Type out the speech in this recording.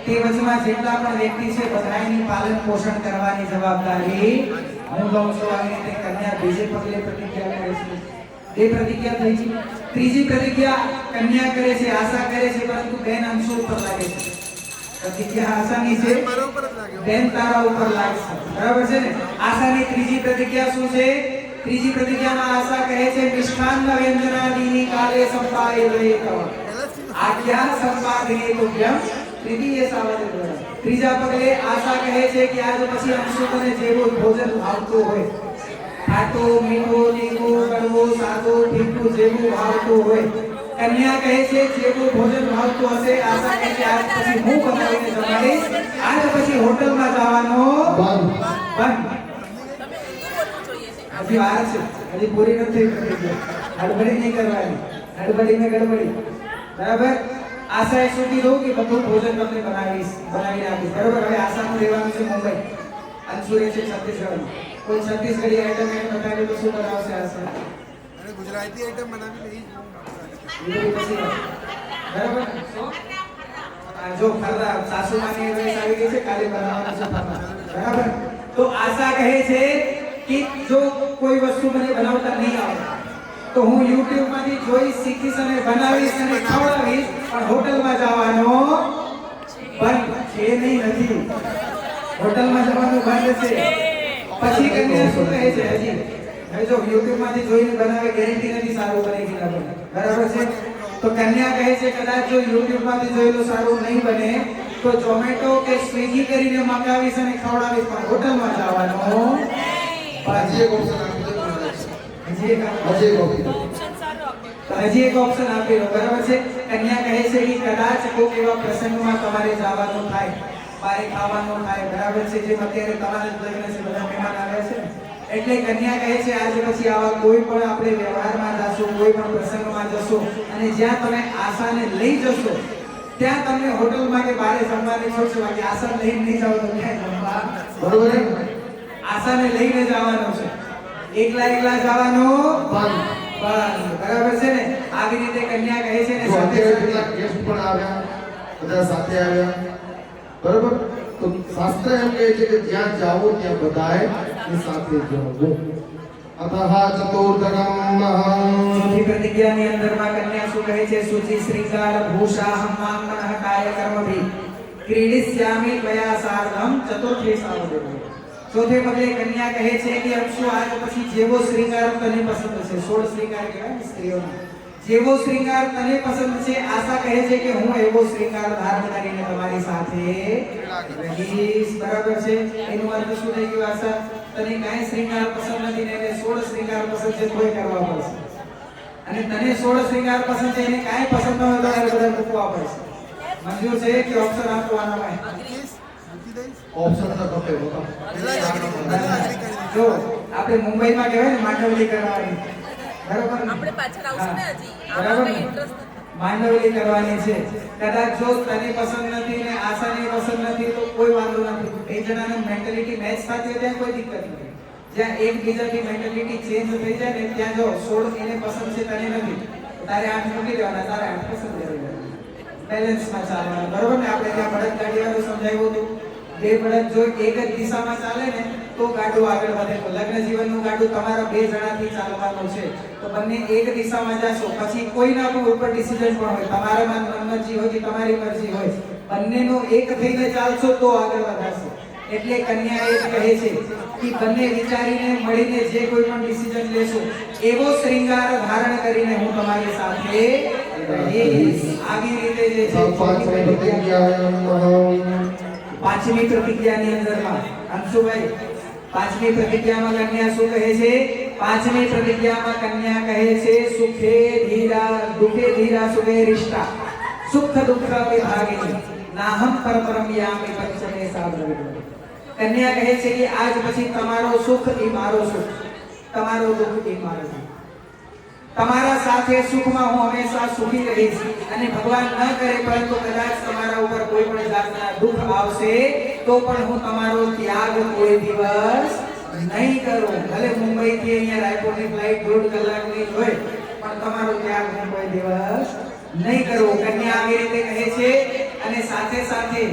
તે વચમાં જેટલા પણ વ્યક્તિ છે બધાની પાલન પોષણ કરવાની જવાબદારી હું લઉં છું. આવી રીતે કન્યા બીજે પગલે પ્રતિજ્ઞા કરે છે. એ પ્રતિજ્ઞા થઈ છે. ત્રીજી પ્રતિજ્ઞા કન્યા કરે છે, આશા કરે છે, પરંતુ બેન અંશો ઉપર લાગે છે. પ્રતિજ્ઞા આશાની છે, બેન તારા ઉપર લાગશે. બરાબર છે ને? આશાની ત્રીજી પ્રતિજ્ઞા શું છે? ત્રીજી પ્રતિજ્ઞામાં આશા કહે છે મિષ્ઠાન્ન વ્યંજનાદિની કાલે સંપાદયે તવ આજ્ઞા સંપાદયે તુભ્યમ તૃતીય સાવધ. ત્રીજા પગલે આશા કહે છે કે આજ પછી અંશુતને જેવું ભોજન ભાવતું હોય, ખાટું મીઠું તીખું કડવું સાદું ઠીકું જેવું ભાવતું હોય, કન્યા કહે છે જેવું ભોજન ભાવતું હશે, આશા કહે છે આજ પછી હું બનાવીને જમાડીશ. આજ પછી હોટલમાં જવાનો બંધ. હજી વાર છે, હજી પૂરી નથી થઈ. હડબડી નહીં કરવાની, હડબડી ને ગડબડી. બરાબર? આશાએ શું કીધું કે બધું ભોજન તમને બનાવીને આપીશ. બરાબર? હવે આશાનું રહેવાનું છે મુંબઈ, અંશુ રહે છે છત્તીસગઢ. કોઈ છત્તીસગઢી આઈટમ એને બતાવી તો શું બનાવશે આશા? અને ગુજરાતી આઈટમ બનાવી લઈ. બરાબર? જો ખરા સાસુમાની વેશ આવી ગઈ છે, કાલે બનાવવાનું છે. બરાબર? તો આશા કહે છે કે જો કોઈ વસ્તુ મને બનાવતા નહીં આવે તો હું YouTube માંથી જોઈ શીખીશ અને બનાવીશ અને ખવડાવીશ, પણ હોટલમાં જવાનો બંધ છે નહીં. નથી હોટલમાં જવાનું બંધ છે. પછી કન્યા શું કહે છે? હજી હવે જો YouTube માંથી જોઈને બનાવે ગેરંટી નથી સારું બને કે ના બને. બરાબર છે? તો કન્યા કહે છે કદાચ જો YouTube માંથી જોયેલું સારું નહીં બને તો ઝોમેટો કે સ્વિગી કરીને મંગાવીશ અને ખવડાવીશ, પણ હોટલમાં જવાનો હજી એક ઓપ્શન આપી દો. હજી એક ઓપ્શન આપી દો. બરાબર છે? કન્યા કહે છે કે કદાચ કોઈ એવા પ્રસંગમાં તમારે જવાનું થાય, બારે ખાવાનું થાય. બરાબર છે? જેમ અત્યારે તમારા લગ્ન છે, બધા મહેમાન આવ્યા છે ને, એટલે કન્યા કહે છે આજે પછી આવા કોઈ પણ આપણે વ્યવહારમાં જશું, કોઈ પણ પ્રસંગમાં જશો અને જ્યાં તમે આશાને લઈ જશો ત્યાં તમને હોટલમાં કે બારે જમવાની છોડ છે. બાકી આશા લઈને નહીં જાવ તો ક્યાં જમવા? બરોબર છે? આશાને લઈને જવાનો છે, એકલા જવાનું બંધ. બરાબર છે ને? આવી રીતે કન્યા કહે છે ને સાથે કેટલાક ગેસ્ટ પણ આવ્યા, બધા સાથે આવ્યા. બરાબર? તો શાસ્ત્ર એમ કહે છે કે જ્યાં જાઓ ત્યાં બધાએ સાથે જવું. અતઃ ચતુર્દગમ ચોથી પ્રતિજ્ઞાની અંદરમાં કન્યા શું કહે છે? શુચિ શ્રીકાર ભૂષા હમ્માં મનઃ કાય કર્મભિ ક્રીડિષ્યામિ ત્વયા સાર્ધમ ચતુર્થે સાવધે. ચોથે પગલે કન્યા કહે છે કે અંશુ આજ પછી જેવો શ્રીંગાર તને પસંદ છે, 16 શ્રીંગાર કહેવાય સ્ત્રીઓનો, જેવો શ્રીંગાર તને પસંદ છે, આશા કહે છે કે હું એવો શ્રીંગાર ધારણ કરીને તમારી સાથે રહીશ. બરાબર છે? એનો અર્થ શું થઈ ગયો? આશા તને કાંઈ શ્રીંગાર પસંદ નથી ને એને 16 શ્રીંગાર પસંદ છે, તોય કરવા પડશે. અને તને 16 શ્રીંગાર પસંદ છે, એને કાંઈ પસંદ ન હોય તો એને બધા મૂકવા પડશે. મંજૂર છે કે ઓપ્શન આપવાનો હોય? ઓપ્શન તો કપે બતા. જો આપણે મુંબઈમાં કહેવાય ને માંડવલી કરવાની. બરાબર? આપણે પાછળ આવશું ને હજી. બરાબર ને? માંડવલી કરવાની છે. કદાચ જો તને પસંદ નથી ને આશાને પસંદ નથી તો કોઈ વાંધો નથી. બે જણાની મેન્ટાલિટી મેચ થતી હોય ત્યાં કોઈ દિક્કત નથી. જ્યાં એકબીજાની મેન્ટાલિટી ચેન્જ થઈ જાય ને ત્યાં જો 16 એને પસંદ છે તને નથી, તારે 8 મૂકી દેવાના, તારે 8 પસંદ લેવાના. બેલેન્સમાં ચાલવાનું. બરાબર ને? આપણે ત્યાં બળદ ગાડીવાળું સમજાવ્યું હતું. બે બળદ જો એક જ દિશામાં ચાલે ને તો ગાડું આગળ વધે. તો લગ્ન જીવનનું ગાડું તમારા બે જણાથી ચાલવાનું છે, તો બંને એક દિશામાં જશો. પછી કોઈના પણ ઉપર ડિસિઝન પણ હોય, તમારામાં મરજી હોય કે તમારી મરજી હોય, બંનેનો એક થઈને ચાલશો તો આગળ વધારશો. એટલે કન્યા એ કહે છે કે બંને વિચારીને મળીને જે કોઈ પણ ડિસિઝન લેશો એવો શ્રીંગાર ધારણ કરીને હું તમારી સાથે રહીશ. આવી રીતે જે છે પાંચમી પ્રતિજ્ઞાની અંદરમાં અંશુભાઈ, પાંચમી પ્રતિજ્ઞામાં કન્યા શું કહે છે? પાંચમી પ્રતિજ્ઞામાં કન્યા કહે છે સુખે ધીરા દુખે ધીરા સુખે રિષ્ટા સુખ દુઃખ વિભાગિની નાહમ પરપરમ યામિ પંચમે સાધ્રવિ. કન્યા કહે છે કે આજ પછી તમારો સુખ એ મારો સુખ, તમારો દુઃખ એ મારો દુઃખ. તમારા સાથે સુખમાં હું હંમેશા સુખી રહીશ અને ભગવાન ન કરે પરંતુ કદાચ તમારા ઉપર કોઈ પણ જાતના દુઃખ આવશે તો પણ હું તમારો ત્યાગ કોઈ દિવસ નહીં કરું. ભલે મુંબઈ થી અહીંયા રાયપુરની ફ્લાઇટ 1.5 કલાકની હોય પણ તમારો ત્યાગ હું કોઈ દિવસ નહીં કરું. કન્યા આવી રીતે કહે છે અને સાથે સાથે